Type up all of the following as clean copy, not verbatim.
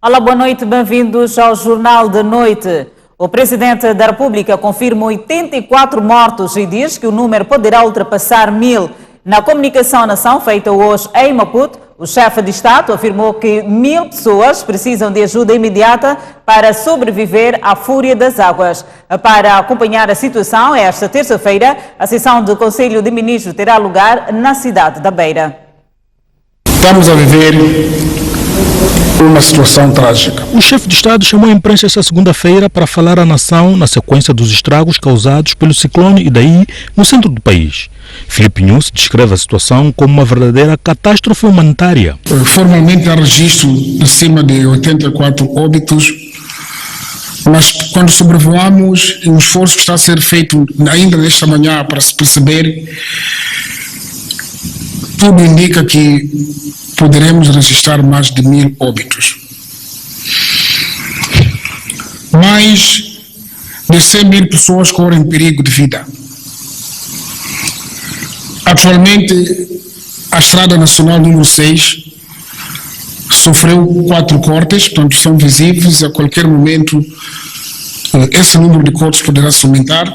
Olá, boa noite, bem-vindos ao Jornal de Noite. O Presidente da República confirma 84 mortos e diz que o número poderá ultrapassar 1000. Na comunicação à nação feita hoje em Maputo, o chefe de Estado afirmou que 1000 pessoas precisam de ajuda imediata para sobreviver à fúria das águas. Para acompanhar a situação, esta terça-feira, a sessão do Conselho de Ministros terá lugar na cidade da Beira. Estamos a viver uma situação trágica. O chefe de Estado chamou a imprensa esta segunda-feira para falar à nação na sequência dos estragos causados pelo ciclone Idai no centro do país. Filipe Nunes descreve a situação como uma verdadeira catástrofe humanitária. Formalmente há registro de cima de 84 óbitos, mas quando sobrevoamos, o esforço que está a ser feito ainda nesta manhã para se perceber, tudo indica que poderemos registrar mais de 1000 óbitos. Mais de 100.000 pessoas correm perigo de vida. Atualmente, a Estrada Nacional número 6 sofreu 4 cortes, portanto são visíveis, a qualquer momento esse número de cortes poderá se aumentar,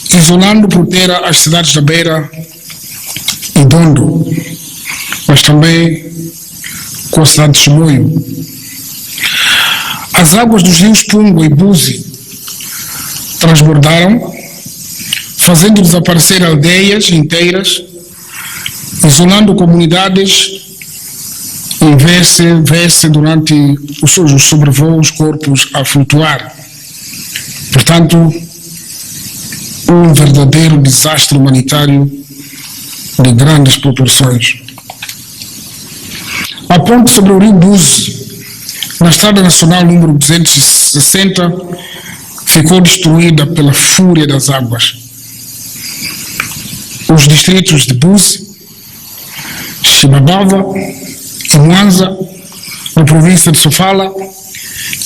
isolando por terra as cidades da Beira e Dondo, mas também com a cidade de Chimoio. As águas dos rios Pungo e Buzi transbordaram, fazendo desaparecer aldeias inteiras, isolando comunidades e vê-se durante os sobrevoos corpos a flutuar. Portanto, um verdadeiro desastre humanitário de grandes proporções. A ponte sobre o rio Buzi, na Estrada Nacional número 260, ficou destruída pela fúria das águas. Os distritos de Buzi, Chibabava e Mwanza, na província de Sofala,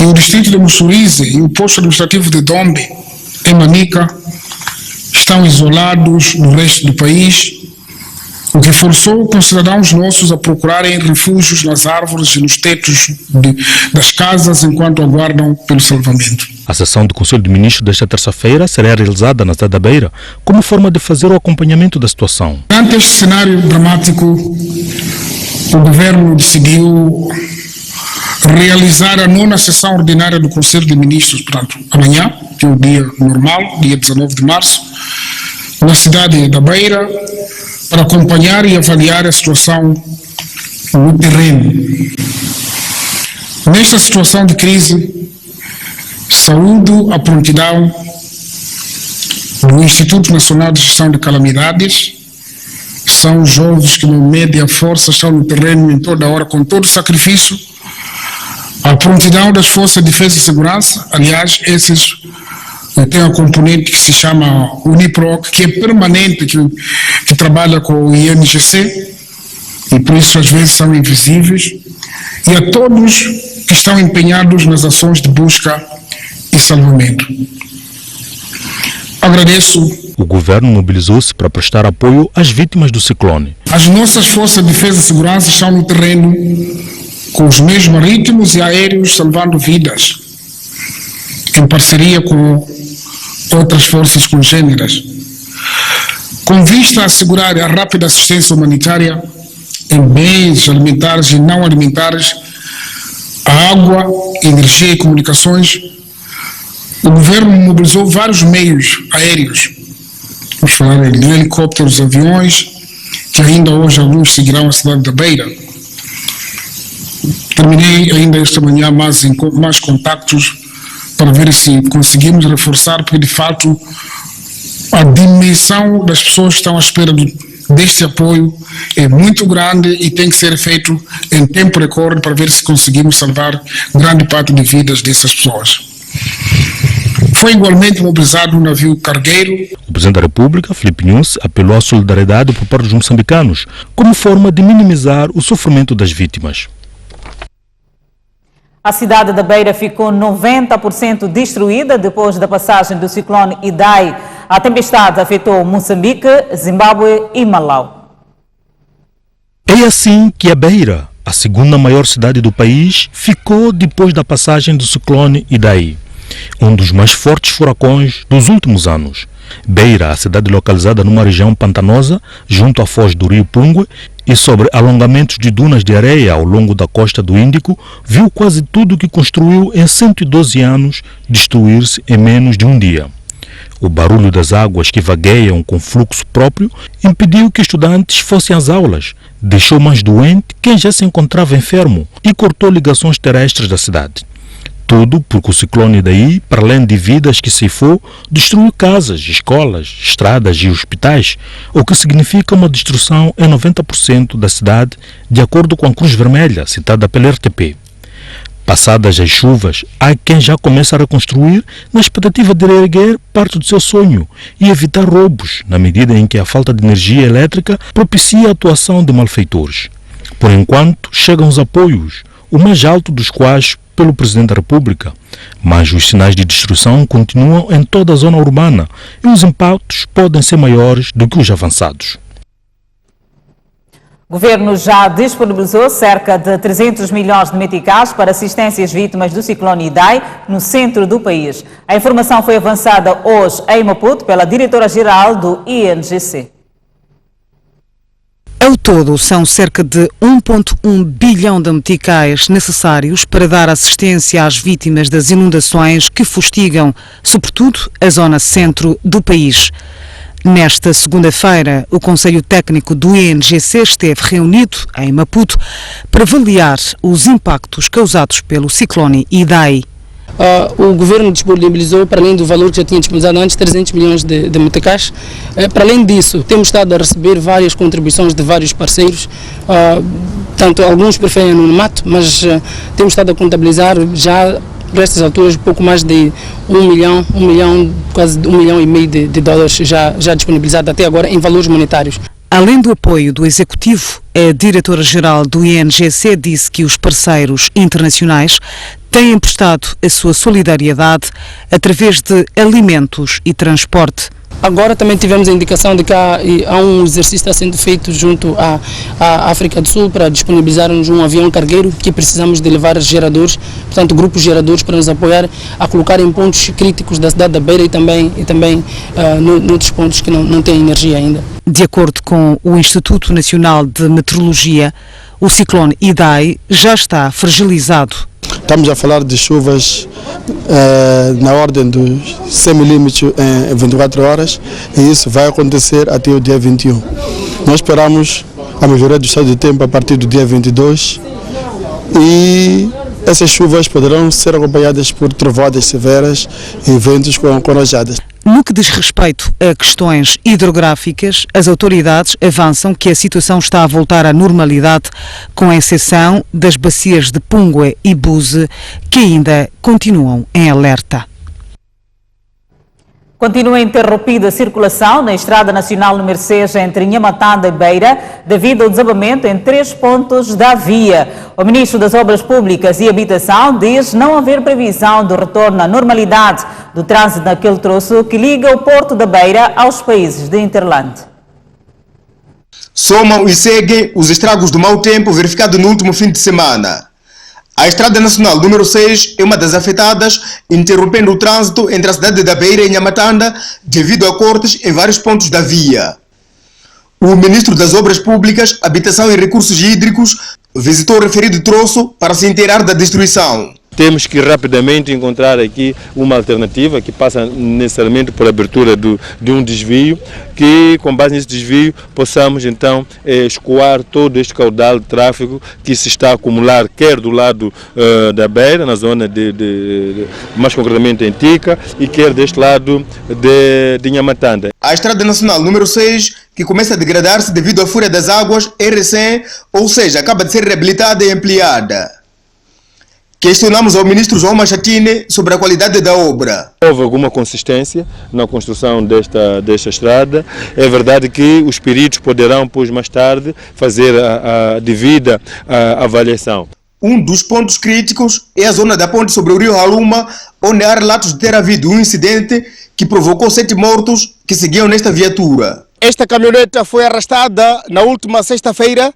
e o distrito de Mussurize e o posto administrativo de Dombe, em Manica, estão isolados do resto do país, o que forçou concidadãos nossos a procurarem refúgios nas árvores e nos tetos das casas enquanto aguardam pelo salvamento. A sessão do Conselho de Ministros desta terça-feira será realizada na cidade da Beira como forma de fazer o acompanhamento da situação. Ante este cenário dramático, o Governo decidiu realizar a 9ª sessão ordinária do Conselho de Ministros, portanto, amanhã, que é o dia normal, dia 19 de março, na cidade da Beira, para acompanhar e avaliar a situação no terreno. Nesta situação de crise, saúdo a prontidão do Instituto Nacional de Gestão de Calamidades. São jovens que, no média força, estão no terreno em toda hora, com todo o sacrifício. A prontidão das Forças de Defesa e Segurança, aliás, esses tem a componente que se chama Uniproc, que é permanente, que trabalha com o INGC, e por isso às vezes são invisíveis, e a todos que estão empenhados nas ações de busca e salvamento. Agradeço. O governo mobilizou-se para prestar apoio às vítimas do ciclone. As nossas Forças de Defesa e Segurança estão no terreno com os meios marítimos e aéreos salvando vidas, em parceria com outras forças congêneras, com vista a assegurar a rápida assistência humanitária em bens alimentares e não alimentares, a água, energia e comunicações. O governo mobilizou vários meios aéreos, vamos falar de helicópteros, aviões, que ainda hoje alguns seguirão a cidade da Beira. Terminei ainda esta manhã mais contactos para ver se conseguimos reforçar, porque de fato a dimensão das pessoas que estão à espera deste apoio é muito grande e tem que ser feito em tempo recorde para ver se conseguimos salvar grande parte de vidas dessas pessoas. Foi igualmente mobilizado um navio cargueiro. O Presidente da República, Filipe Nunes, apelou à solidariedade por parte dos moçambicanos como forma de minimizar o sofrimento das vítimas. A cidade da Beira ficou 90% destruída depois da passagem do ciclone Idai. A tempestade afetou Moçambique, Zimbábue e Malau. É assim que a Beira, a segunda maior cidade do país, ficou depois da passagem do ciclone Idai, um dos mais fortes furacões dos últimos anos. Beira, a cidade localizada numa região pantanosa, junto à foz do rio Pungue e sobre alongamentos de dunas de areia ao longo da costa do Índico, viu quase tudo o que construiu em 112 anos destruir-se em menos de um dia. O barulho das águas que vagueiam com fluxo próprio impediu que estudantes fossem às aulas, deixou mais doente quem já se encontrava enfermo e cortou ligações terrestres da cidade. Tudo porque o ciclone Idai, para além de vidas que ceifou, destruiu casas, escolas, estradas e hospitais, o que significa uma destruição em 90% da cidade, de acordo com a Cruz Vermelha, citada pela RTP. Passadas as chuvas, há quem já começa a reconstruir na expectativa de reerguer parte do seu sonho e evitar roubos, na medida em que a falta de energia elétrica propicia a atuação de malfeitores. Por enquanto, chegam os apoios, o mais alto dos quais pelo Presidente da República, mas os sinais de destruição continuam em toda a zona urbana e os impactos podem ser maiores do que os avançados. O governo já disponibilizou cerca de 300 milhões de meticais para assistência às vítimas do ciclone Idai no centro do país. A informação foi avançada hoje em Maputo pela diretora-geral do INGC. Ao todo, são cerca de 1,1 bilhão de meticais necessários para dar assistência às vítimas das inundações que fustigam, sobretudo, a zona centro do país. Nesta segunda-feira, o Conselho Técnico do INGC esteve reunido em Maputo para avaliar os impactos causados pelo ciclone Idai. O governo disponibilizou, para além do valor que já tinha disponibilizado antes, 300 milhões de meticais. Para além disso, temos estado a receber várias contribuições de vários parceiros, tanto alguns preferem anonimato, mas temos estado a contabilizar já, por estas alturas, pouco mais de 1 milhão, quase 1,5 milhão de dólares já disponibilizado até agora em valores monetários. Além do apoio do Executivo, a diretora-geral do INGC disse que os parceiros internacionais têm prestado a sua solidariedade através de alimentos e transporte. Agora também tivemos a indicação de que há um exercício que está sendo feito junto à África do Sul para disponibilizarmos um avião cargueiro que precisamos de levar geradores, portanto grupos geradores para nos apoiar a colocar em pontos críticos da cidade da Beira e também noutros pontos que não têm energia ainda. De acordo com o Instituto Nacional de Meteorologia, o ciclone Idai já está fragilizado. Estamos a falar de chuvas na ordem dos 100 milímetros em 24 horas e isso vai acontecer até o dia 21. Nós esperamos a melhoria do estado do tempo a partir do dia 22 e essas chuvas poderão ser acompanhadas por trovoadas severas e ventos com rajadas. No que diz respeito a questões hidrográficas, as autoridades avançam que a situação está a voltar à normalidade, com exceção das bacias de Pungue e Buze, que ainda continuam em alerta. Continua interrompida a circulação na Estrada Nacional número 6 entre Inhamatanda e Beira, devido ao desabamento em 3 pontos da via. O ministro das Obras Públicas e Habitação diz não haver previsão do retorno à normalidade do trânsito naquele troço que liga o Porto da Beira aos países de Interland. Somam e seguem os estragos do mau tempo verificado no último fim de semana. A Estrada Nacional número 6 é uma das afetadas, interrompendo o trânsito entre a cidade da Beira e Inhamatanda devido a cortes em vários pontos da via. O ministro das Obras Públicas, Habitação e Recursos Hídricos visitou o referido troço para se inteirar da destruição. Temos que rapidamente encontrar aqui uma alternativa que passa necessariamente por abertura de um desvio, que com base nesse desvio possamos então escoar todo este caudal de tráfego que se está a acumular, quer do lado da Beira, na zona mais concretamente em Tica, e quer deste lado de Inhamatanda. A Estrada Nacional número 6, que começa a degradar-se devido à fúria das águas, é recém, ou seja, acaba de ser reabilitada e ampliada. Questionamos ao ministro João Machatine sobre a qualidade da obra. Houve alguma consistência na construção desta estrada. É verdade que os peritos poderão, pois, mais tarde, fazer a devida avaliação. Um dos pontos críticos é a zona da ponte sobre o rio Haluma, onde há relatos de ter havido um incidente que provocou 7 mortos que seguiam nesta viatura. Esta caminhoneta foi arrastada na última sexta-feira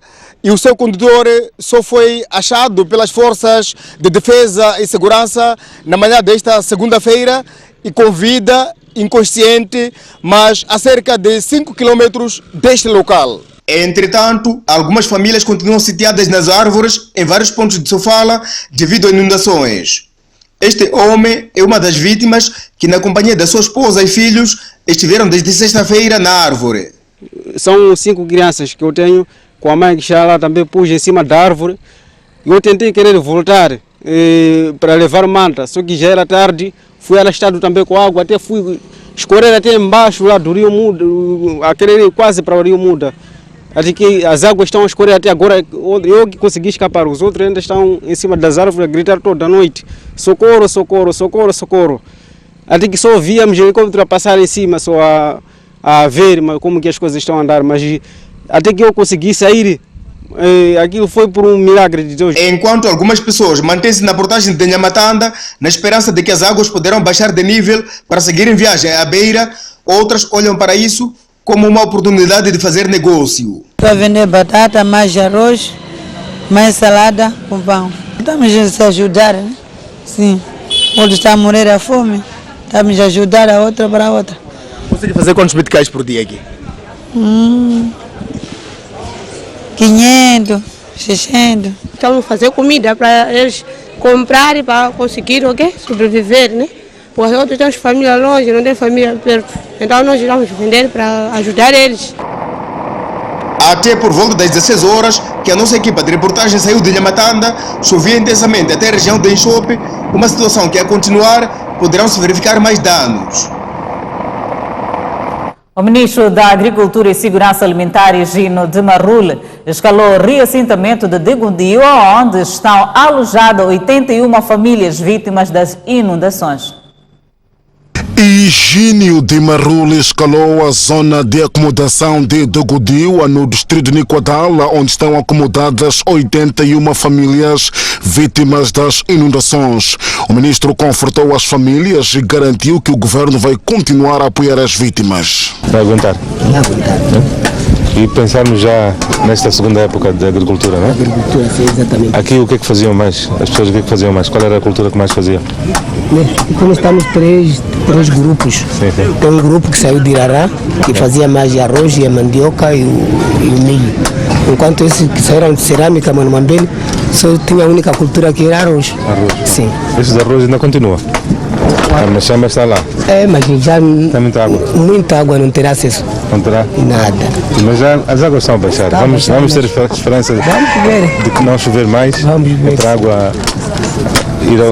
e o seu condutor só foi achado pelas forças de defesa e segurança na manhã desta segunda-feira e com vida, inconsciente, mas a cerca de 5 quilômetros deste local. Entretanto, algumas famílias continuam sitiadas nas árvores em vários pontos de Sofala devido a inundações. Este homem é uma das vítimas que, na companhia da sua esposa e filhos, estiveram desde sexta-feira na árvore. São 5 crianças que eu tenho, com a mãe que já lá também pus em cima da árvore. Eu tentei querer voltar para levar manta, só que já era tarde, fui alastrado também com água, até fui escorrer até embaixo lá do Rio Muda, a querer quase para o Rio Muda. Acho que as águas estão a escorrer até agora, eu que consegui escapar, os outros ainda estão em cima das árvores a gritar toda a noite. Socorro, socorro, socorro, socorro. Até que só víamos helicóptero a passar em cima, só a ver como que as coisas estão a andar, mas até que eu consegui sair, aquilo foi por um milagre de Deus. Enquanto algumas pessoas mantêm-se na portagem de Nhamatanda, na esperança de que as águas poderão baixar de nível para seguirem viagem à beira, outras olham para isso como uma oportunidade de fazer negócio. Estou a vender batata, mais arroz, mais salada com pão. Estamos a se ajudar, né? Sim. Outro está a morrer à fome, estamos a ajudar a outra para a outra. Consegue fazer quantos meticais por dia aqui? 500, 600. Estamos a fazer comida para eles comprarem para conseguir sobreviver, né? Porque os outros têm família longe, não tem família perto. Então nós vamos vender para ajudar eles. Até por volta das 16 horas que a nossa equipa de reportagem saiu de Nhamatanda, chovia intensamente até a região de Enxope, uma situação que a continuar poderão se verificar mais danos. O ministro da Agricultura e Segurança Alimentar, Gino de Marrul, escalou o reassentamento de Degundio, onde estão alojadas 81 famílias vítimas das inundações. Higínio de Marrul escalou a zona de acomodação de Degundio, no distrito de Niquadala, onde estão acomodadas 81 famílias vítimas das inundações. O ministro confortou as famílias e garantiu que o governo vai continuar a apoiar as vítimas. Vai aguentar? Vai aguentar. E pensarmos já nesta segunda época da agricultura, não é? Agricultura, sim, exatamente. Aqui o que é que faziam mais? As pessoas o que é que faziam mais? Qual era a cultura que mais faziam? Como estamos três grupos. Sim, sim. Tem um grupo que saiu de Irará, que fazia mais arroz e a mandioca e o milho. Enquanto esses que saíram de cerâmica, Manoambele, só tinha a única cultura que era arroz. Arroz? Sim. Esses arroz ainda continua? A chama está lá? É, mas já... Tem muita água? Muita água, não terá acesso. Não terá? Nada. Mas já as águas estão a baixar. Vamos ter esperança de que não chover mais, para a água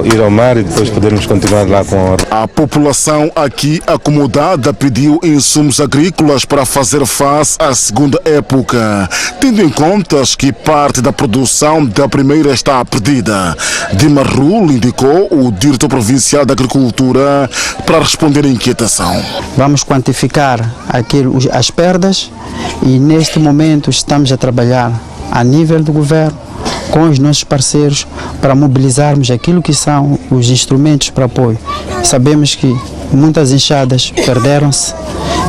ir ao mar e depois podermos continuar lá com a população aqui acomodada pediu insumos agrícolas para fazer face à segunda época, tendo em conta que parte da produção da primeira está perdida. De Marrul indicou o diretor provincial da Agricultura para responder à inquietação. Vamos quantificar as perdas e neste momento estamos a trabalhar a nível do governo com os nossos parceiros para mobilizarmos aquilo que são os instrumentos para apoio. Sabemos que muitas enxadas perderam-se,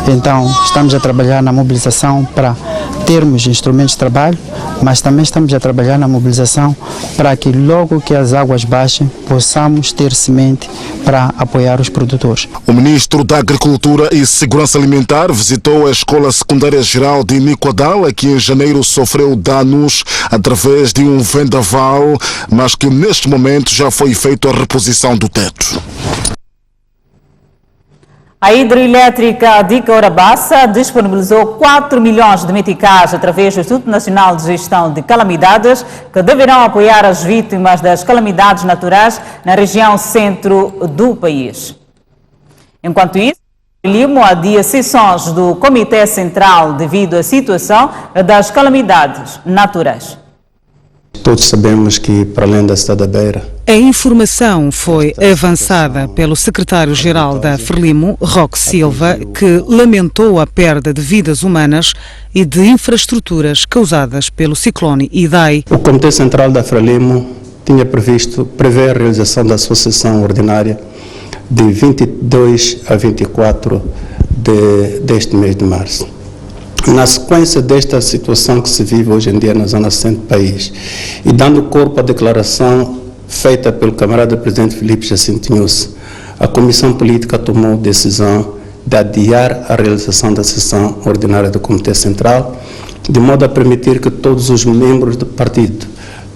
então estamos a trabalhar na mobilização para termos instrumentos de trabalho, mas também estamos a trabalhar na mobilização para que logo que as águas baixem possamos ter semente para apoiar os produtores. O ministro da Agricultura e Segurança Alimentar visitou a Escola Secundária Geral de Niquadala, que em janeiro sofreu danos através de um vendaval, mas que neste momento já foi feita a reposição do teto. A hidroelétrica de Caurabaça disponibilizou 4 milhões de meticais através do Instituto Nacional de Gestão de Calamidades, que deverão apoiar as vítimas das calamidades naturais na região centro do país. Enquanto isso, Limo adia sessões do Comitê Central devido à situação das calamidades naturais. Todos sabemos que, para além da cidade da Beira, a informação foi avançada pelo secretário-geral da Frelimo, Roque Silva, que lamentou a perda de vidas humanas e de infraestruturas causadas pelo ciclone Idai. O Comitê Central da Frelimo prevê a realização da sua sessão ordinária de 22 a 24 deste mês de março. Na sequência desta situação que se vive hoje em dia na zona centro do país e dando corpo à declaração feita pelo camarada presidente Filipe Jacinto Inhosse, a Comissão Política tomou a decisão de adiar a realização da sessão ordinária do Comitê Central, de modo a permitir que todos os membros do partido,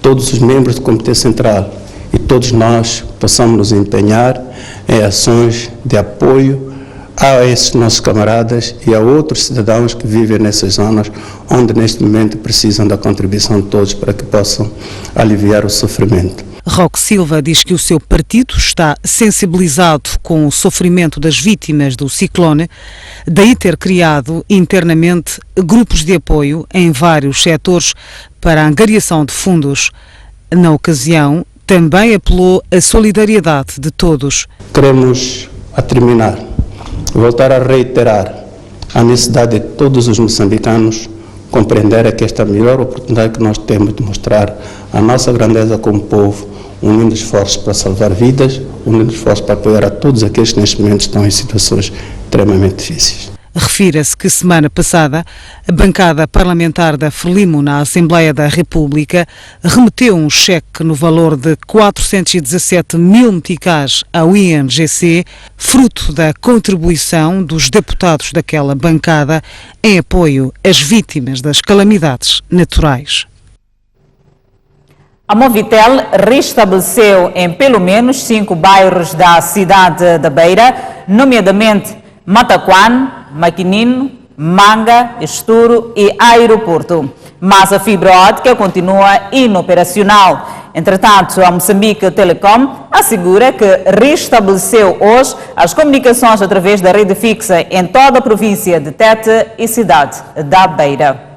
todos os membros do Comitê Central e todos nós possamos nos empenhar em ações de apoio a esses nossos camaradas e a outros cidadãos que vivem nessas zonas onde neste momento precisam da contribuição de todos para que possam aliviar o sofrimento. Roque Silva diz que o seu partido está sensibilizado com o sofrimento das vítimas do ciclone, daí ter criado internamente grupos de apoio em vários setores para a angariação de fundos. Na ocasião, também apelou à solidariedade de todos. Queremos, a terminar, voltar a reiterar a necessidade de todos os moçambicanos compreenderem que esta é a melhor oportunidade que nós temos de mostrar a nossa grandeza como povo, unindo esforços para salvar vidas, unindo esforços para apoiar a todos aqueles que neste momento estão em situações extremamente difíceis. Refira-se que semana passada a bancada parlamentar da Frelimo na Assembleia da República remeteu um cheque no valor de 417 mil meticais ao INGC, fruto da contribuição dos deputados daquela bancada em apoio às vítimas das calamidades naturais. A Movitel restabeleceu em pelo menos 5 bairros da cidade da Beira, nomeadamente Mataquan, Maquinino, Manga, Esturo e Aeroporto. Mas a fibra óptica continua inoperacional. Entretanto, a Moçambique Telecom assegura que restabeleceu hoje as comunicações através da rede fixa em toda a província de Tete e cidade da Beira.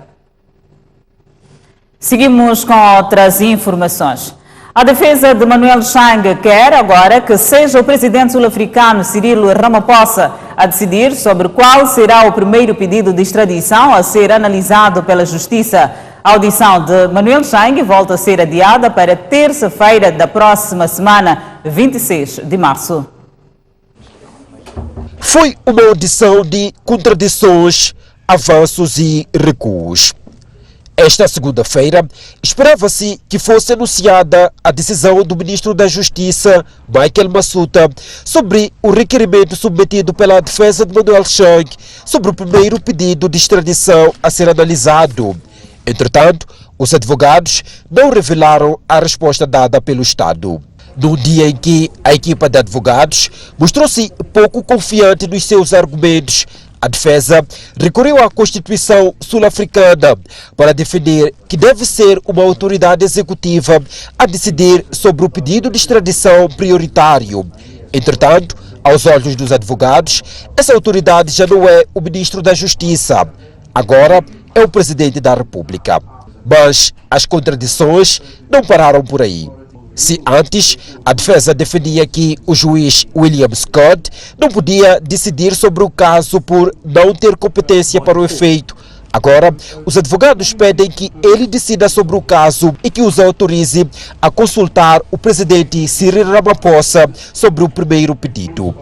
Seguimos com outras informações. A defesa de Manuel Chang quer agora que seja o presidente sul-africano Cyril Ramaphosa a decidir sobre qual será o primeiro pedido de extradição a ser analisado pela Justiça. A audição de Manuel Chang volta a ser adiada para terça-feira da próxima semana, 26 de março. Foi uma audição de contradições, avanços e recuos. Esta segunda-feira, esperava-se que fosse anunciada a decisão do ministro da Justiça, Michael Massuta, sobre o requerimento submetido pela defesa de Manuel Chang sobre o primeiro pedido de extradição a ser analisado. Entretanto, os advogados não revelaram a resposta dada pelo Estado. No dia em que a equipa de advogados mostrou-se pouco confiante nos seus argumentos, a defesa recorreu à Constituição sul-africana para defender que deve ser uma autoridade executiva a decidir sobre o pedido de extradição prioritário. Entretanto, aos olhos dos advogados, essa autoridade já não é o ministro da Justiça. Agora é o presidente da República. Mas as contradições não pararam por aí. Se antes a defesa defendia que o juiz William Scott não podia decidir sobre o caso por não ter competência para o efeito, agora os advogados pedem que ele decida sobre o caso e que os autorize a consultar o presidente Cyril Ramaphosa sobre o primeiro pedido.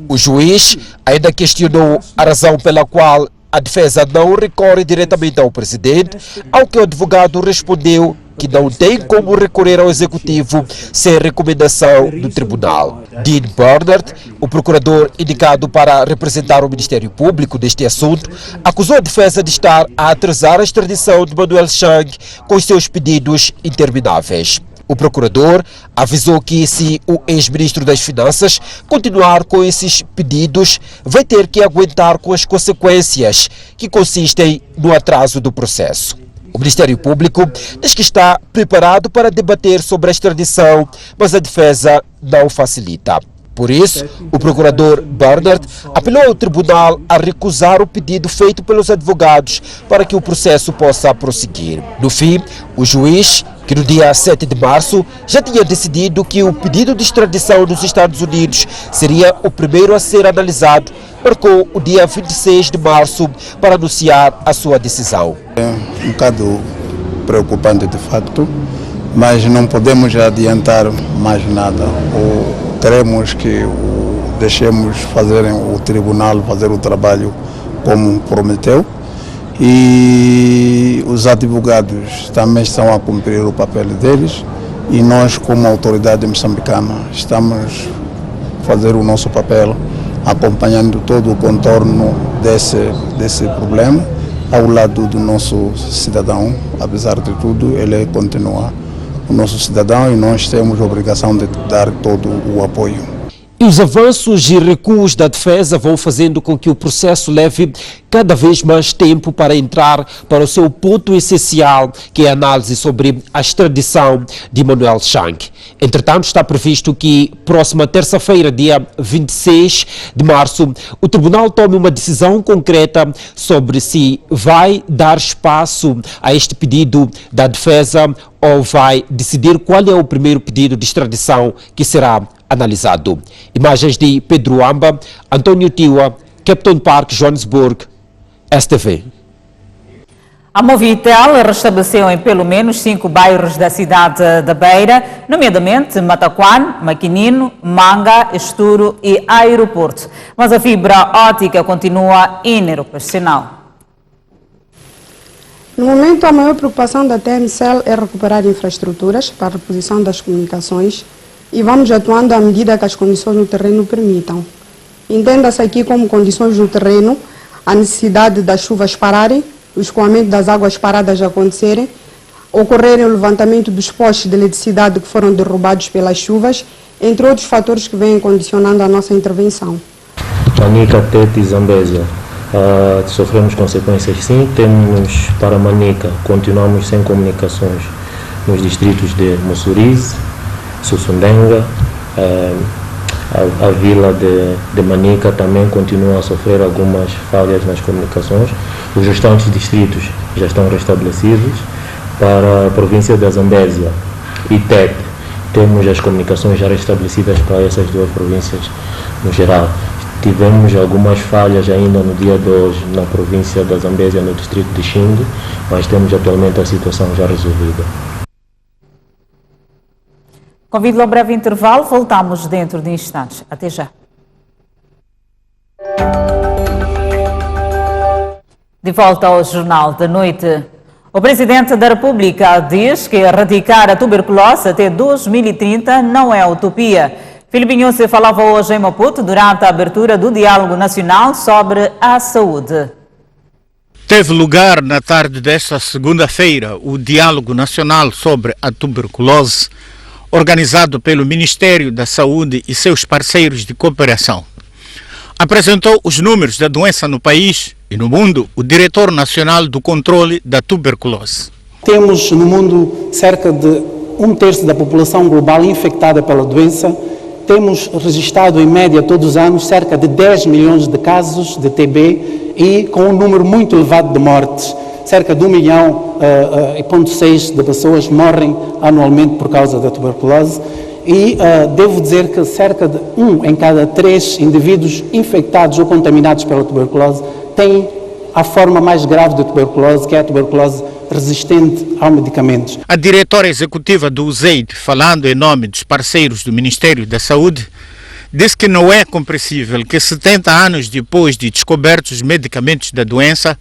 O juiz ainda questionou a razão pela qual a defesa não recorre diretamente ao presidente, ao que o advogado respondeu que não tem como recorrer ao executivo sem recomendação do tribunal. Dean Bernard, o procurador indicado para representar o Ministério Público neste assunto, acusou a defesa de estar a atrasar a extradição de Manuel Chang com os seus pedidos intermináveis. O procurador avisou que se o ex-ministro das Finanças continuar com esses pedidos, vai ter que aguentar com as consequências que consistem no atraso do processo. O Ministério Público diz que está preparado para debater sobre a extradição, mas a defesa não facilita. Por isso, o procurador Bernard apelou ao tribunal a recusar o pedido feito pelos advogados para que o processo possa prosseguir. No fim, o juiz, que no dia 7 de março já tinha decidido que o pedido de extradição dos Estados Unidos seria o primeiro a ser analisado, marcou o dia 26 de março para anunciar a sua decisão. É um bocado preocupante de facto, mas não podemos adiantar mais nada. Queremos que deixemos o tribunal fazer o trabalho como prometeu, e os advogados também estão a cumprir o papel deles, e nós, como autoridade moçambicana, estamos a fazer o nosso papel, acompanhando todo o contorno desse problema, ao lado do nosso cidadão. Apesar de tudo, ele continua o nosso cidadão e nós temos a obrigação de dar todo o apoio. E os avanços e recuos da defesa vão fazendo com que o processo leve cada vez mais tempo para entrar para o seu ponto essencial, que é a análise sobre a extradição de Manuel Chang. Entretanto, está previsto que próxima terça-feira, dia 26 de março, o tribunal tome uma decisão concreta sobre se vai dar espaço a este pedido da defesa ou vai decidir qual é o primeiro pedido de extradição que será analisado. Imagens de Pedro Amba, Antônio Tiwa, Capitão Park, Johannesburg, STV. A Movitel restabeleceu em pelo menos 5 bairros da cidade da Beira, nomeadamente Mataquan, Maquinino, Manga, Esturo e Aeroporto. Mas a fibra óptica continua inoperacional. No momento, a maior preocupação da TMCL é recuperar infraestruturas para a reposição das comunicações e vamos atuando à medida que as condições no terreno permitam. Entenda-se aqui como condições no terreno a necessidade das chuvas pararem, o escoamento das águas paradas acontecerem, ocorrerem o levantamento dos postes de eletricidade que foram derrubados pelas chuvas, entre outros fatores que vêm condicionando a nossa intervenção. Manica, Tete e Zambésia. Sofremos consequências sim, temos para Manica, continuamos sem comunicações nos distritos de Mussurize, Sussundenga, a vila de Manica também continua a sofrer algumas falhas nas comunicações. Os restantes distritos já estão restabelecidos. Para a província da Zambésia e Tete, temos as comunicações já restabelecidas para essas duas províncias no geral. Tivemos algumas falhas ainda no dia de hoje na província da Zambésia, no distrito de Xingu, mas temos atualmente a situação já resolvida. Convido-lo a um breve intervalo, voltamos dentro de instantes. Até já. De volta ao Jornal da Noite. O Presidente da República diz que erradicar a tuberculose até 2030 não é utopia. Filipe Nyusi falava hoje em Maputo durante a abertura do Diálogo Nacional sobre a Saúde. Teve lugar na tarde desta segunda-feira o Diálogo Nacional sobre a Tuberculose, organizado pelo Ministério da Saúde e seus parceiros de cooperação. Apresentou os números da doença no país e no mundo o Diretor Nacional do Controle da Tuberculose. Temos no mundo cerca de 1/3 da população global infectada pela doença. Temos registrado em média todos os anos cerca de 10 milhões de casos de TB e com um número muito elevado de mortes. Cerca de 1,6 milhão de pessoas morrem anualmente por causa da tuberculose e devo dizer que cerca de 1 em cada 3 indivíduos infectados ou contaminados pela tuberculose tem a forma mais grave de tuberculose, que é a tuberculose resistente aos medicamentos. A diretora executiva do USAID, falando em nome dos parceiros do Ministério da Saúde, disse que não é compreensível que 70 anos depois de descobertos os medicamentos da doença,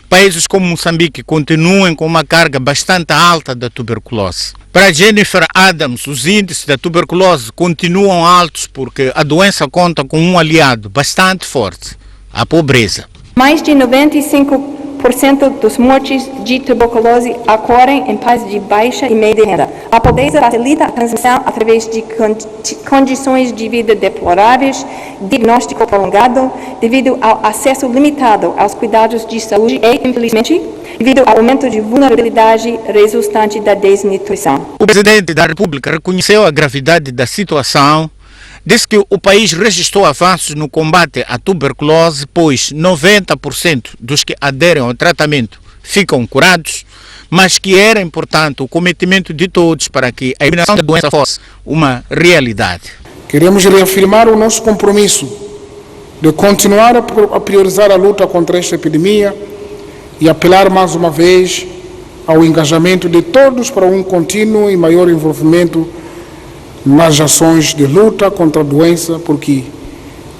países como Moçambique continuem com uma carga bastante alta da tuberculose. Para Jennifer Adams, os índices da tuberculose continuam altos porque a doença conta com um aliado bastante forte, a pobreza. Mais de 95% dos mortes de tuberculose ocorrem em países de baixa e média renda. A pobreza facilita a transmissão através de condições de vida deploráveis, diagnóstico prolongado, devido ao acesso limitado aos cuidados de saúde e, infelizmente, devido ao aumento de vulnerabilidade resultante da desnutrição. O presidente da República reconheceu a gravidade da situação. Disse que o país registrou avanços no combate à tuberculose, pois 90% dos que aderem ao tratamento ficam curados, mas que era importante o cometimento de todos para que a eliminação da doença fosse uma realidade. Queremos reafirmar o nosso compromisso de continuar a priorizar a luta contra esta epidemia e apelar mais uma vez ao engajamento de todos para um contínuo e maior envolvimento nas ações de luta contra a doença, porque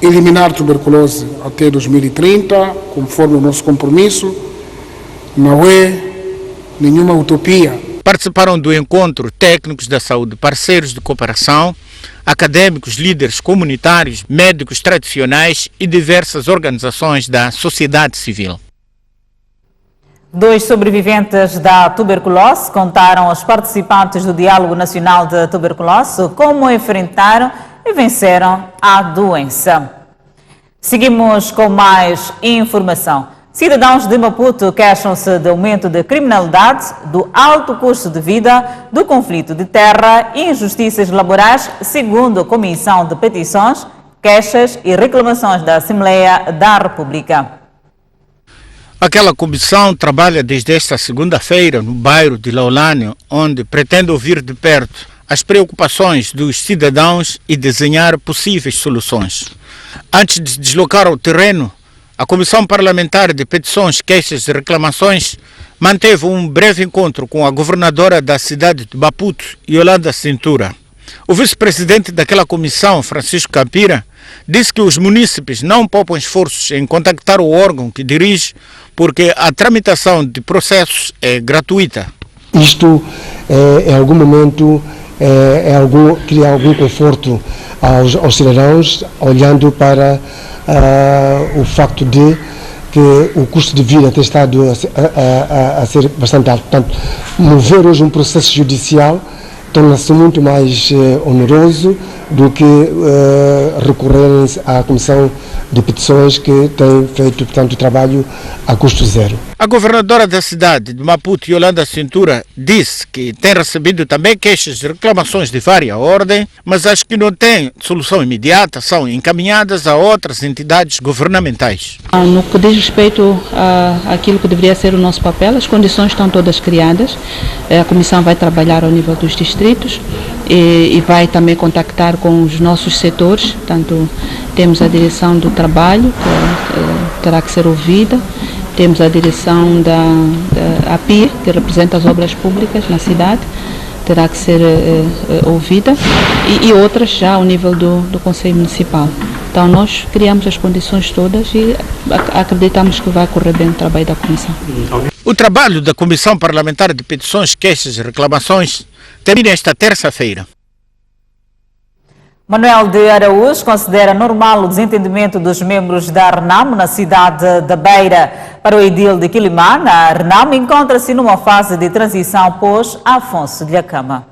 eliminar a tuberculose até 2030, conforme o nosso compromisso. Não é nenhuma utopia. Participaram do encontro técnicos da saúde, parceiros de cooperação, acadêmicos, líderes comunitários, médicos tradicionais e diversas organizações da sociedade civil. 2 sobreviventes da tuberculose contaram aos participantes do Diálogo Nacional de Tuberculose como enfrentaram e venceram a doença. Seguimos com mais informação. Cidadãos de Maputo queixam-se do aumento da criminalidade, do alto custo de vida, do conflito de terra e injustiças laborais, segundo a Comissão de Petições, Queixas e Reclamações da Assembleia da República. Aquela comissão trabalha desde esta segunda-feira no bairro de Laulane, onde pretende ouvir de perto as preocupações dos cidadãos e desenhar possíveis soluções. Antes de deslocar ao terreno, a Comissão Parlamentar de Petições, Queixas e Reclamações manteve um breve encontro com a governadora da cidade de Maputo, Yolanda Cintura. O vice-presidente daquela comissão, Francisco Campira, disse que os munícipes não poupam esforços em contactar o órgão que dirige, porque a tramitação de processos é gratuita. Isto, em algum momento, cria algum conforto aos cidadãos, olhando para o facto de que o custo de vida tem estado a ser bastante alto. Portanto, mover hoje um processo judicial torna-se muito mais oneroso do que recorrerem à Comissão de Petições, que tem feito, portanto, o trabalho a custo zero. A governadora da cidade de Maputo, Yolanda Cintura, disse que tem recebido também queixas e reclamações de várias ordens, mas as que não têm solução imediata são encaminhadas a outras entidades governamentais. No que diz respeito àquilo que deveria ser o nosso papel, as condições estão todas criadas. A Comissão vai trabalhar ao nível dos distritos e vai também contactar com os nossos setores. Portanto, temos a direção do trabalho, que terá que ser ouvida. Temos a direção da API, que representa as obras públicas na cidade, terá que ser ouvida, e outras já ao nível do Conselho Municipal. Então nós criamos as condições todas e acreditamos que vai correr bem o trabalho da Comissão. O trabalho da Comissão Parlamentar de Petições, Queixas e Reclamações termina esta terça-feira. Manuel de Araújo considera normal o desentendimento dos membros da RENAM na cidade da Beira. Para o edil de Quilimana, a RENAM encontra-se numa fase de transição pós Afonso de Acama.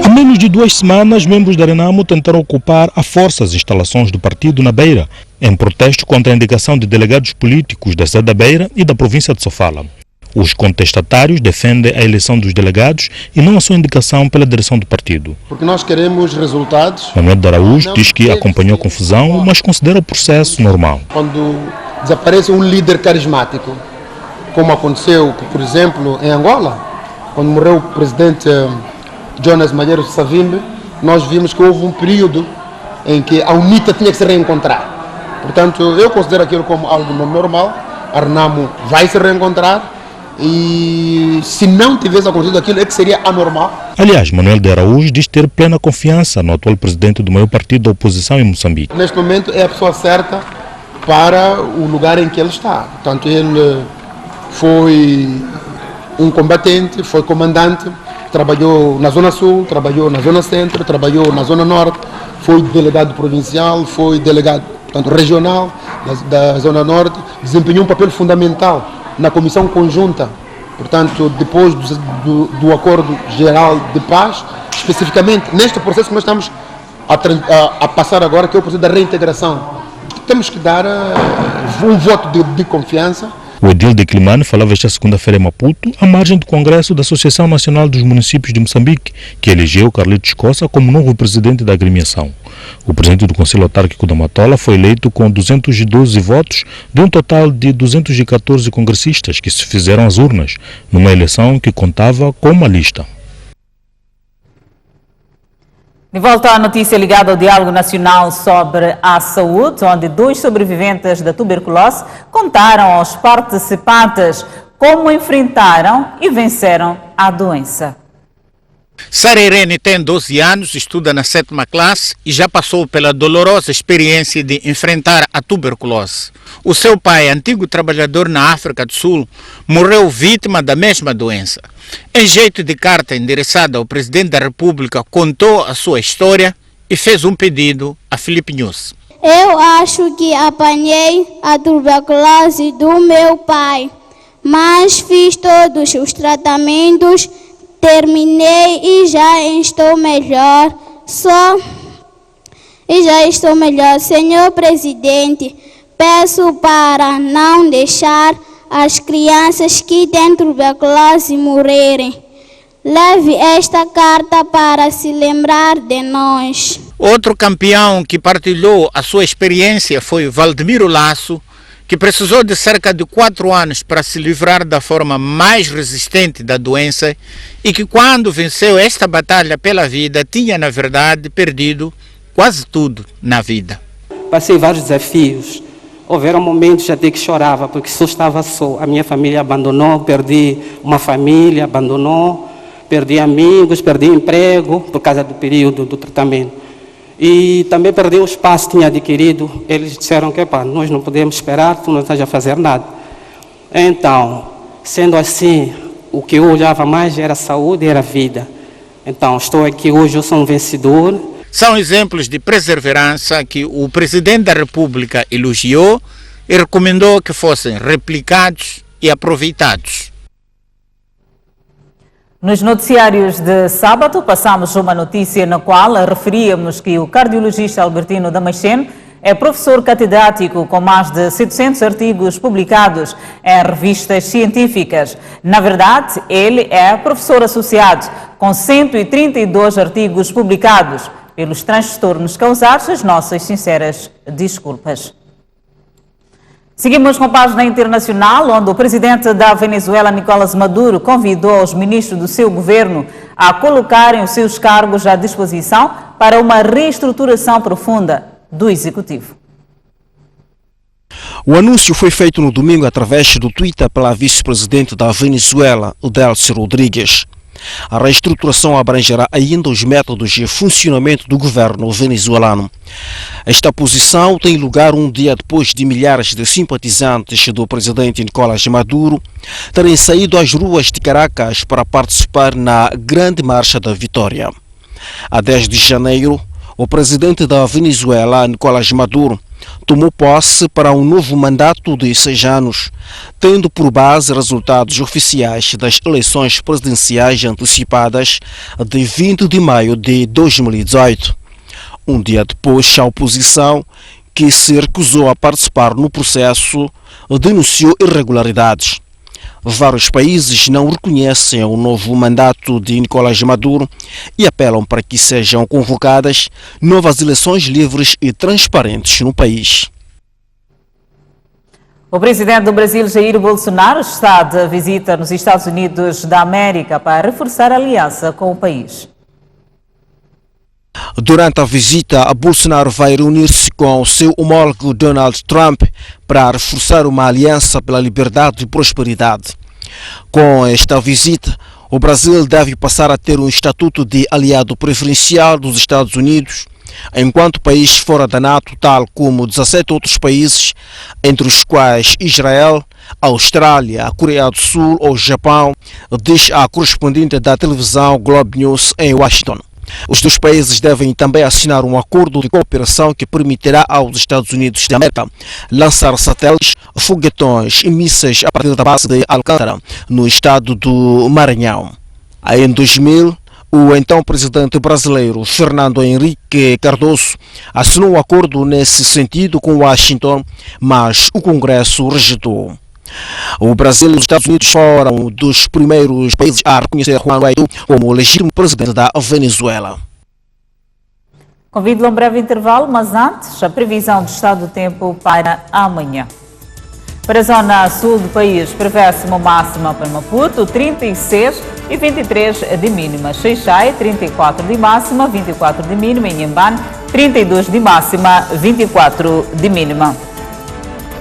Há menos de 2 semanas, membros da RENAM tentaram ocupar à força as instalações do partido na Beira, em protesto contra a indicação de delegados políticos da cidade da Beira e da província de Sofala. Os contestatários defendem a eleição dos delegados e não a sua indicação pela direção do partido. Porque nós queremos resultados. Manuel de Araújo diz que acompanhou a confusão, mas considera o processo normal. Quando desaparece um líder carismático, como aconteceu, por exemplo, em Angola, quando morreu o presidente Jonas Malheiro Savimbi, nós vimos que houve um período em que a UNITA tinha que se reencontrar. Portanto, eu considero aquilo como algo normal. A RENAM vai se reencontrar. E se não tivesse acontecido aquilo, é que seria anormal. Aliás, Manuel de Araújo diz ter plena confiança no atual presidente do maior partido da oposição em Moçambique. Neste momento é a pessoa certa para o lugar em que ele está. Portanto, ele foi um combatente, foi comandante, trabalhou na Zona Sul, trabalhou na Zona Centro, trabalhou na Zona Norte, foi delegado provincial, foi delegado, portanto, regional da Zona Norte, desempenhou um papel fundamental na Comissão Conjunta, portanto, depois do Acordo Geral de Paz, especificamente neste processo que nós estamos a passar agora, que é o processo da reintegração. Temos que dar um voto de confiança. O edil de Quilimane falava esta segunda-feira em Maputo, à margem do Congresso da Associação Nacional dos Municípios de Moçambique, que elegeu Carlitos Costa como novo presidente da agremiação. O presidente do Conselho Autárquico da Matola foi eleito com 212 votos de um total de 214 congressistas que se fizeram às urnas, numa eleição que contava com uma lista. De volta à notícia ligada ao Diálogo Nacional sobre a Saúde, onde 2 sobreviventes da tuberculose contaram aos participantes como enfrentaram e venceram a doença. Sara Irene tem 12 anos, estuda na 7ª classe e já passou pela dolorosa experiência de enfrentar a tuberculose. O seu pai, antigo trabalhador na África do Sul, morreu vítima da mesma doença. Em jeito de carta endereçada ao Presidente da República, contou a sua história e fez um pedido a Filipe News. Eu acho que apanhei a tuberculose do meu pai, mas fiz todos os tratamentos, terminei e já estou melhor. Senhor Presidente, peço para não deixar as crianças que têm tuberculose morrerem. Leve esta carta para se lembrar de nós. Outro campeão que partilhou a sua experiência foi Valdemiro Lasso, que precisou de cerca de 4 anos para se livrar da forma mais resistente da doença e que, quando venceu esta batalha pela vida, tinha, na verdade, perdido quase tudo na vida. Passei vários desafios. Houveram momentos até que chorava, porque só estava só. A minha família abandonou, perdi uma família, perdi amigos, perdi emprego por causa do período do tratamento. E também perdi o espaço que tinha adquirido. Eles disseram que nós não podemos esperar, tu não estás a fazer nada. Então, sendo assim, o que eu olhava mais era a saúde e era a vida. Então, estou aqui hoje, eu sou um vencedor. São exemplos de perseverança que o Presidente da República elogiou e recomendou que fossem replicados e aproveitados. Nos noticiários de sábado, passamos uma notícia na qual referíamos que o cardiologista Albertino Damasceno é professor catedrático com mais de 700 artigos publicados em revistas científicas. Na verdade, ele é professor associado com 132 artigos publicados. Pelos transtornos causados, as nossas sinceras desculpas. Seguimos com a página internacional, onde o presidente da Venezuela, Nicolás Maduro, convidou os ministros do seu governo a colocarem os seus cargos à disposição para uma reestruturação profunda do executivo. O anúncio foi feito no domingo através do Twitter pela vice-presidente da Venezuela, Delcy Rodrigues. A reestruturação abrangerá ainda os métodos de funcionamento do governo venezuelano. Esta posição tem lugar um dia depois de milhares de simpatizantes do presidente Nicolás Maduro terem saído às ruas de Caracas para participar na Grande Marcha da Vitória. A 10 de janeiro, o presidente da Venezuela, Nicolás Maduro, tomou posse para um novo mandato de 6 anos, tendo por base resultados oficiais das eleições presidenciais antecipadas de 20 de maio de 2018. Um dia depois, a oposição, que se recusou a participar no processo, denunciou irregularidades. Vários países não reconhecem o novo mandato de Nicolás Maduro e apelam para que sejam convocadas novas eleições livres e transparentes no país. O presidente do Brasil, Jair Bolsonaro, está de visita nos Estados Unidos da América para reforçar a aliança com o país. Durante a visita, Bolsonaro vai reunir-se com o seu homólogo Donald Trump para reforçar uma aliança pela liberdade e prosperidade. Com esta visita, o Brasil deve passar a ter um estatuto de aliado preferencial dos Estados Unidos, enquanto país fora da NATO, tal como 17 outros países, entre os quais Israel, Austrália, a Coreia do Sul ou Japão, diz a correspondente da televisão Globo News em Washington. Os dois países devem também assinar um acordo de cooperação que permitirá aos Estados Unidos da América lançar satélites, foguetões e mísseis a partir da base de Alcântara, no estado do Maranhão. Em 2000, o então presidente brasileiro Fernando Henrique Cardoso assinou um acordo nesse sentido com Washington, mas o Congresso rejeitou. O Brasil e os Estados Unidos foram dos primeiros países a reconhecer Juan Guaidó como legítimo presidente da Venezuela. Convido a um breve intervalo, mas antes, a previsão do estado do tempo para amanhã. Para a zona sul do país, prevê-se uma máxima para Maputo, 36 e 23 de mínima. Xai-Xai, 34 de máxima, 24 de mínima. Inhambane, 32 de máxima, 24 de mínima.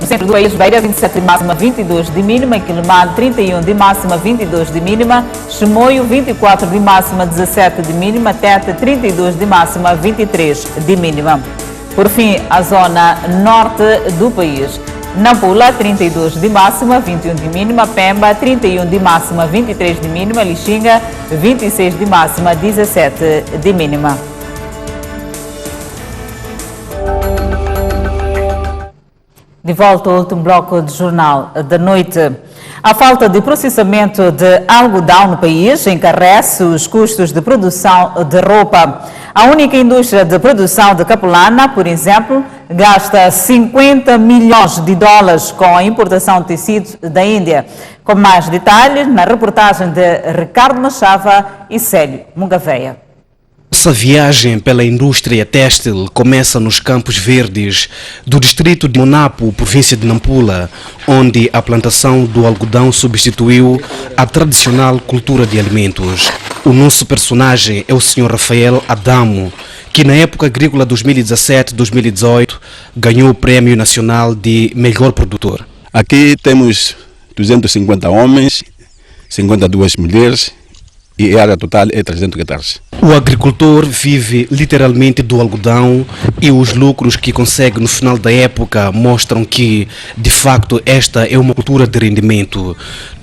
No centro do país, Beira 27 de máxima, 22 de mínima, Quilimane 31 de máxima, 22 de mínima, Chimoio 24 de máxima, 17 de mínima, Tete 32 de máxima, 23 de mínima. Por fim, a zona norte do país. Nampula, 32 de máxima, 21 de mínima, Pemba, 31 de máxima, 23 de mínima, Lixinga, 26 de máxima, 17 de mínima. De volta ao último bloco do Jornal da Noite. A falta de processamento de algodão no país encarece os custos de produção de roupa. A única indústria de produção de capulana, por exemplo, gasta 50 milhões de dólares com a importação de tecidos da Índia. Com mais detalhes na reportagem de Ricardo Machava e Célio Mugaveia. Essa viagem pela indústria têxtil começa nos Campos Verdes do distrito de Monapo, província de Nampula, onde a plantação do algodão substituiu a tradicional cultura de alimentos. O nosso personagem é o Sr. Rafael Adamo, que na época agrícola 2017-2018 ganhou o Prêmio Nacional de Melhor Produtor. Aqui temos 250 homens, 52 mulheres e a área total é 300 hectares. O agricultor vive literalmente do algodão e os lucros que consegue no final da época mostram que, de facto, esta é uma cultura de rendimento.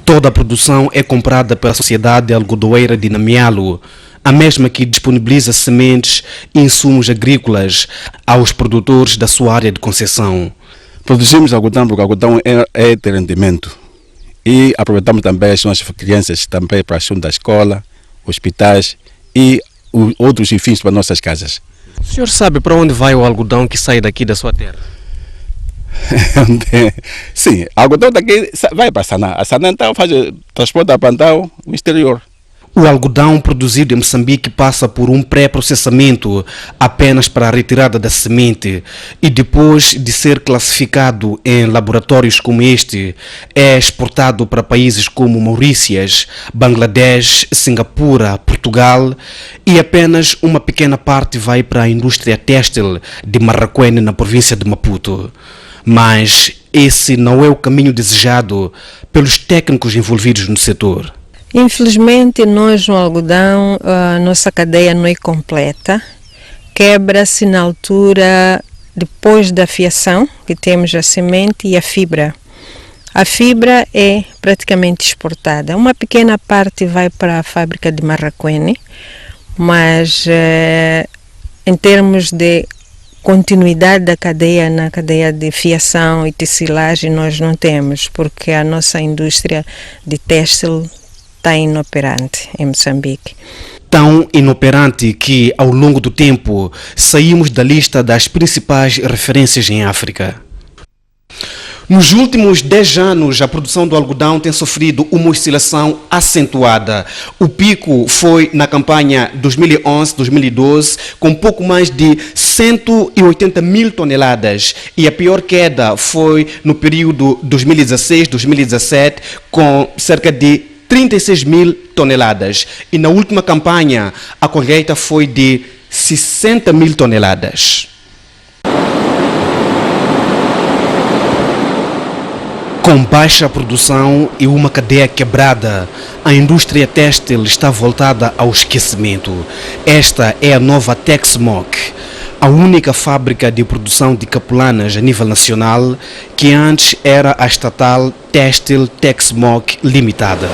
Toda a produção é comprada pela Sociedade Algodoeira de Namialo, a mesma que disponibiliza sementes e insumos agrícolas aos produtores da sua área de concessão. Produzimos algodão porque o algodão é de rendimento. E aproveitamos também as nossas crianças também para assunto da escola, hospitais e outros fins para nossas casas. O senhor sabe para onde vai o algodão que sai daqui da sua terra? Sim, o algodão daqui vai para Sanã. A Sanã então faz transporte para o exterior. O algodão produzido em Moçambique passa por um pré-processamento apenas para a retirada da semente e depois de ser classificado em laboratórios como este, é exportado para países como Maurícias, Bangladesh, Singapura, Portugal e apenas uma pequena parte vai para a indústria têxtil de Marraquene, na província de Maputo. Mas esse não é o caminho desejado pelos técnicos envolvidos no setor. Infelizmente, nós no algodão, a nossa cadeia não é completa. Quebra-se na altura, depois da fiação, que temos a semente e a fibra. A fibra é praticamente exportada. Uma pequena parte vai para a fábrica de Marraquene, mas em termos de continuidade da cadeia, na cadeia de fiação e tecelagem, nós não temos, porque a nossa indústria de têxtil está inoperante em Moçambique. Tão inoperante que, ao longo do tempo, saímos da lista das principais referências em África. Nos últimos 10 anos, a produção do algodão tem sofrido uma oscilação acentuada. O pico foi na campanha 2011-2012, com pouco mais de 180 mil toneladas. E a pior queda foi no período 2016-2017, com cerca de 36 mil toneladas. E na última campanha, a colheita foi de 60 mil toneladas. Com baixa produção e uma cadeia quebrada, a indústria têxtil está voltada ao esquecimento. Esta é a nova Texmoc, a única fábrica de produção de capulanas a nível nacional, que antes era a estatal Têxtil Texmoc Limitada.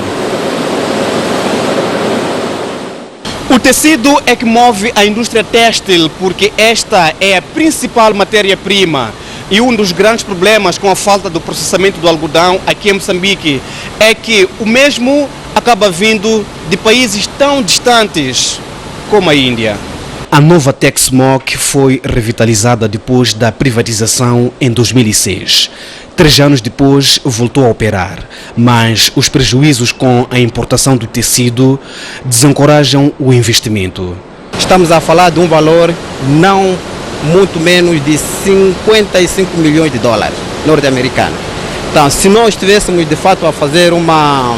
O tecido é que move a indústria têxtil, porque esta é a principal matéria-prima. E um dos grandes problemas com a falta do processamento do algodão aqui em Moçambique é que o mesmo acaba vindo de países tão distantes como a Índia. A nova Texmoc foi revitalizada depois da privatização em 2006. 3 anos depois voltou a operar, mas os prejuízos com a importação do tecido desencorajam o investimento. Estamos a falar de um valor não muito menos de 55 milhões de dólares norte-americanos. Então, se nós estivéssemos de fato a fazer uma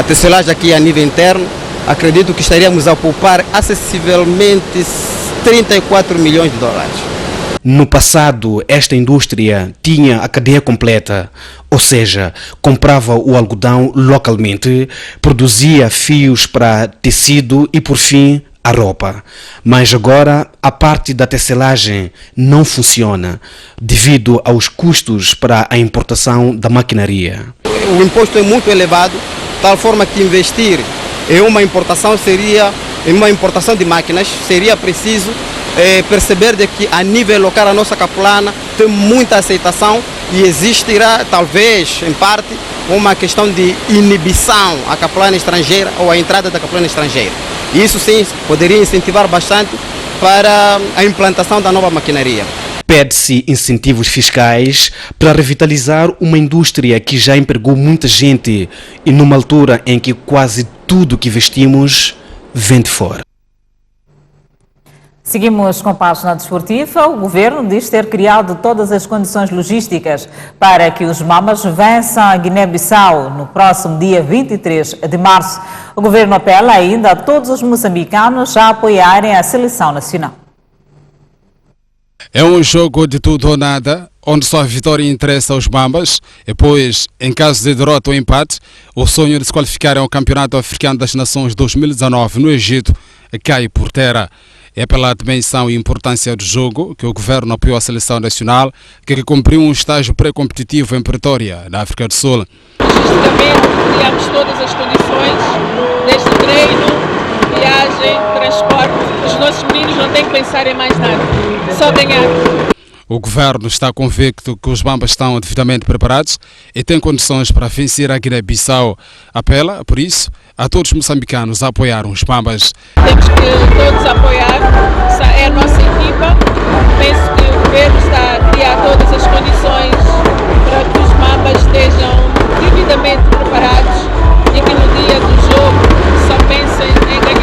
tecelagem aqui a nível interno, acredito que estaríamos a poupar acessivelmente 34 milhões de dólares. No passado, esta indústria tinha a cadeia completa, ou seja, comprava o algodão localmente, produzia fios para tecido e, por fim, a roupa. Mas agora a parte da tecelagem não funciona devido aos custos para a importação da maquinaria. O imposto é muito elevado, de tal forma que investir em uma importação de máquinas seria preciso perceber de que a nível local a nossa capulana tem muita aceitação e existirá talvez em parte uma questão de inibição à capulana estrangeira ou à entrada da capulana estrangeira. Isso sim poderia incentivar bastante para a implantação da nova maquinaria. Pede-se incentivos fiscais para revitalizar uma indústria que já empregou muita gente e numa altura em que quase tudo que vestimos vem de fora. Seguimos com a página desportiva. O governo diz ter criado todas as condições logísticas para que os Mamas vençam a Guiné-Bissau no próximo dia 23 de março. O governo apela ainda a todos os moçambicanos a apoiarem a seleção nacional. É um jogo de tudo ou nada, onde só a vitória interessa aos Mambas, e pois, em caso de derrota ou empate, o sonho de se qualificarem ao Campeonato Africano das Nações 2019 no Egito cai por terra. É pela dimensão e importância do jogo que o governo apoiou a seleção nacional, que cumpriu um estágio pré-competitivo em Pretória, na África do Sul. Logisticamente, criamos todas as condições, desde treino, viagem, transporte. Os nossos meninos não têm que pensar em mais nada, só ganhar. O governo está convicto que os Mambas estão devidamente preparados e têm condições para vencer a Guiné-Bissau. Apela, por isso, a todos os moçambicanos a apoiar os Mambas. Temos que todos apoiar, é a nossa equipa. Penso que o governo está a criar todas as condições para que os Mambas estejam devidamente preparados e que no dia do jogo só pensem em ganhar.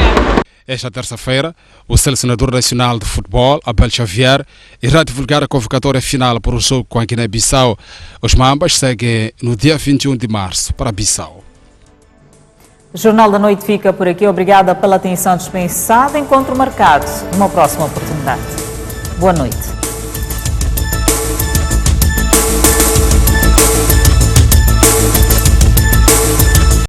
Esta terça-feira, o selecionador nacional de futebol, Abel Xavier, irá divulgar a convocatória final para o jogo com a Guiné-Bissau. Os Mambas seguem no dia 21 de março para Bissau. O Jornal da Noite fica por aqui. Obrigada pela atenção dispensada. Encontro marcado numa próxima oportunidade. Boa noite.